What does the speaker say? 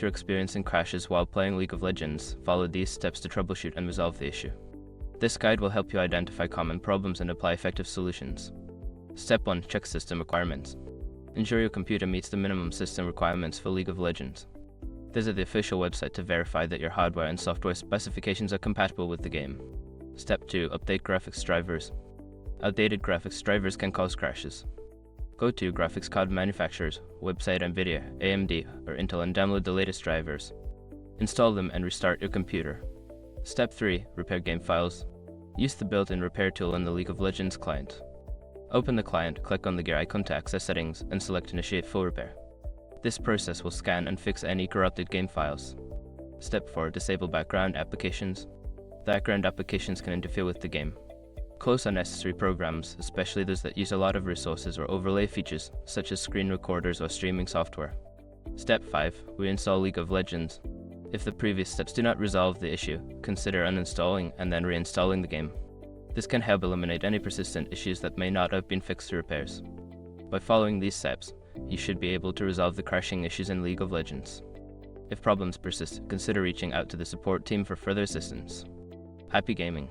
If you're experiencing crashes while playing League of Legends, follow these steps to troubleshoot and resolve the issue. This guide will help you identify common problems and apply effective solutions. Step 1. Check system requirements. Ensure your computer meets the minimum system requirements for League of Legends. Visit the official website to verify that your hardware and software specifications are compatible with the game. Step 2. Update graphics drivers. Outdated graphics drivers can cause crashes. Go to graphics card manufacturers, website NVIDIA, AMD, or Intel and download the latest drivers. Install them and restart your computer. Step 3. Repair game files. Use the built-in repair tool in the League of Legends client. Open the client, click on the gear icon to access settings, and select Initiate Full Repair. This process will scan and fix any corrupted game files. Step 4. Disable background applications. Background applications can interfere with the game. Close unnecessary programs, especially those that use a lot of resources or overlay features, such as screen recorders or streaming software. Step 5. Reinstall League of Legends. If the previous steps do not resolve the issue, consider uninstalling and then reinstalling the game. This can help eliminate any persistent issues that may not have been fixed through repairs. By following these steps, you should be able to resolve the crashing issues in League of Legends. If problems persist, consider reaching out to the support team for further assistance. Happy gaming!